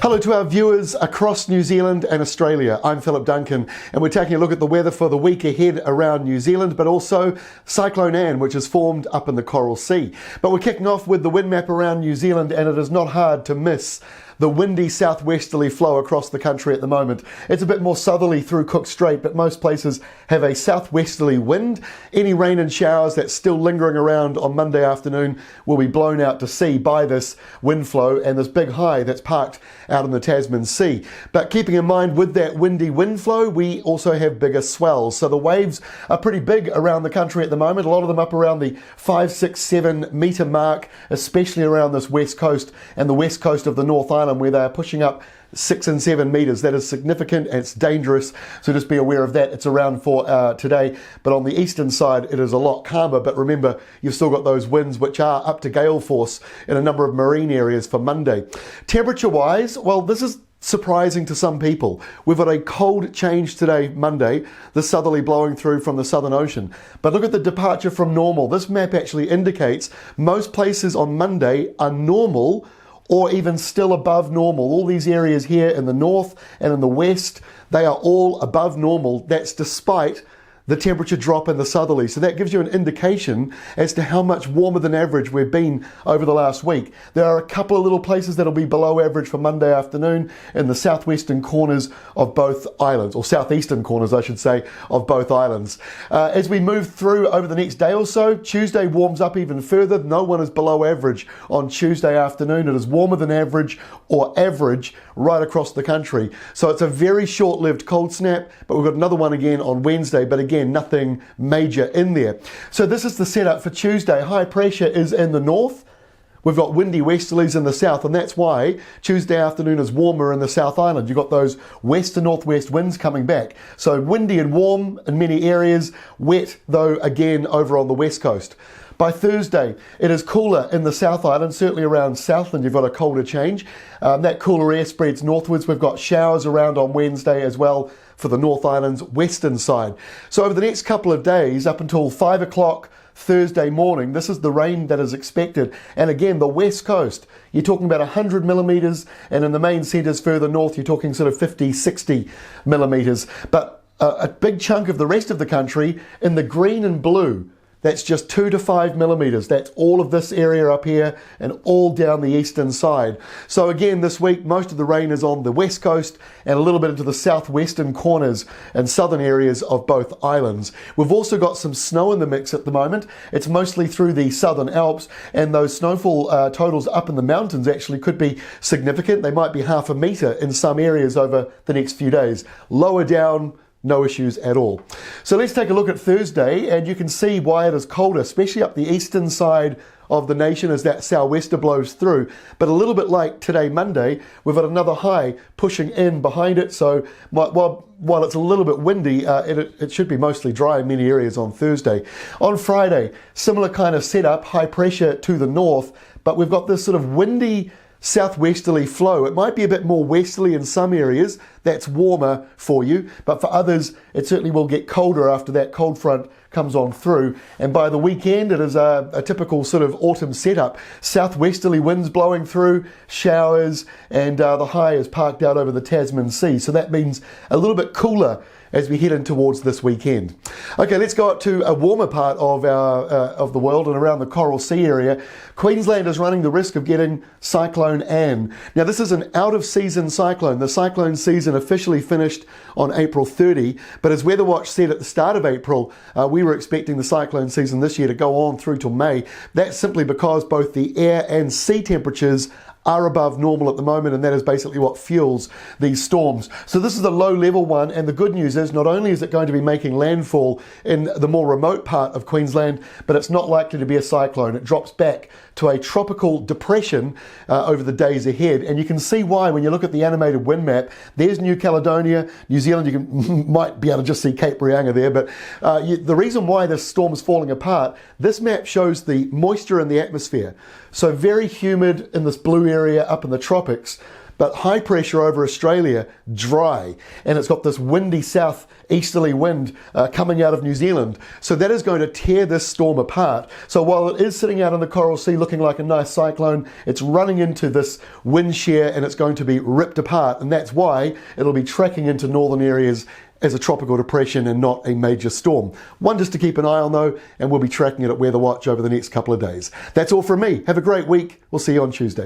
Hello to our viewers across New Zealand and Australia. I'm Philip Duncan and we're taking a look at the weather for the week ahead around New Zealand, but also Cyclone Ann, which is formed up in the Coral Sea. But we're kicking off with the wind map around New Zealand, and it is not hard to miss the windy southwesterly flow across the country at the moment. It's a bit more southerly through Cook Strait, but most places have a southwesterly wind. Any rain and showers that's still lingering around on Monday afternoon will be blown out to sea by this wind flow and this big high that's parked out in the Tasman Sea. But keeping in mind, with that windy wind flow, we also have bigger swells. So the waves are pretty big around the country at the moment. A lot of them up around the 5, 6, 7 metre mark, especially around this west coast and the west coast of the North Island, where they are pushing up 6 and 7 metres. That is significant and it's dangerous, so just be aware of that. It's around for today, but on the eastern side it is a lot calmer. But remember, you've still got those winds which are up to gale force in a number of marine areas for Monday. Temperature wise, well, this is surprising to some people. We've got a cold change today, Monday, the southerly blowing through from the Southern Ocean. But look at the departure from normal. This map actually indicates most places on Monday are normal or even still above normal. All these areas here in the north and in the west, they are all above normal. That's despite the temperature drop in the southerly. So that gives you an indication as to how much warmer than average we've been over the last week. There are a couple of little places that'll be below average for Monday afternoon in the southwestern corners of both islands, or southeastern corners, I should say, of both islands. As we move through over the next day or so, Tuesday warms up even further. No one is below average on Tuesday afternoon. It is warmer than average or average right across the country. So it's a very short-lived cold snap, but we've got another one again on Wednesday, but again, nothing major in there. So this is the setup for Tuesday. High pressure is in the north. We've got windy westerlies in the south, and that's why Tuesday afternoon is warmer in the South Island. You've got those west to northwest winds coming back. So windy and warm in many areas, wet though again over on the west coast. By Thursday, it is cooler in the South Island, certainly around Southland you've got a colder change. That cooler air spreads northwards. We've got showers around on Wednesday as well for the North Island's western side. So over the next couple of days, up until 5 o'clock Thursday morning, this is the rain that is expected. And again, the west coast, you're talking about 100 millimetres, and in the main centres further north, you're talking sort of 50, 60 millimetres. But a big chunk of the rest of the country in the green and blue, that's just 2 to 5 millimetres. That's all of this area up here and all down the eastern side. So again, this week, most of the rain is on the west coast and a little bit into the southwestern corners and southern areas of both islands. We've also got some snow in the mix at the moment. It's mostly through the southern Alps, and those snowfall totals up in the mountains actually could be significant. They might be half a metre in some areas over the next few days. Lower down, no issues at all. So let's take a look at Thursday, and you can see why it is colder, especially up the eastern side of the nation as that sou'wester blows through. But a little bit like today, Monday, we've got another high pushing in behind it. So while it's a little bit windy, it should be mostly dry in many areas on Thursday. On Friday, similar kind of setup, high pressure to the north, but we've got this sort of windy southwesterly flow. It might be a bit more westerly in some areas. That's warmer for you, but for others it certainly will get colder after that cold front comes on through. And by the weekend it is a typical sort of autumn setup. Southwesterly winds blowing through, showers, and the high is parked out over the Tasman Sea. So that means a little bit cooler as we head in towards this weekend. Okay, let's go up to a warmer part of the world and around the Coral Sea area. Queensland is running the risk of getting Cyclone Ann. Now, this is an out-of-season cyclone. The cyclone season officially finished on April 30, but as Weather Watch said at the start of April, we were expecting the cyclone season this year to go on through till May. That's simply because both the air and sea temperatures are above normal at the moment, and that is basically what fuels these storms. So this is a low level one, and the good news is not only is it going to be making landfall in the more remote part of Queensland, but it's not likely to be a cyclone. It drops back to a tropical depression over the days ahead, and you can see why when you look at the animated wind map. There's New Caledonia, New Zealand. You might be able to just see Cape Reinga there, but the reason why this storm is falling apart, this map shows the moisture in the atmosphere. So very humid in this blue area up in the tropics, but high pressure over Australia, dry. And it's got this windy southeasterly wind coming out of New Zealand. So that is going to tear this storm apart. So while it is sitting out in the Coral Sea looking like a nice cyclone, it's running into this wind shear and it's going to be ripped apart. And that's why it'll be tracking into northern areas as a tropical depression and not a major storm. One just to keep an eye on though, and we'll be tracking it at Weather Watch over the next couple of days. That's all from me. Have a great week. We'll see you on Tuesday.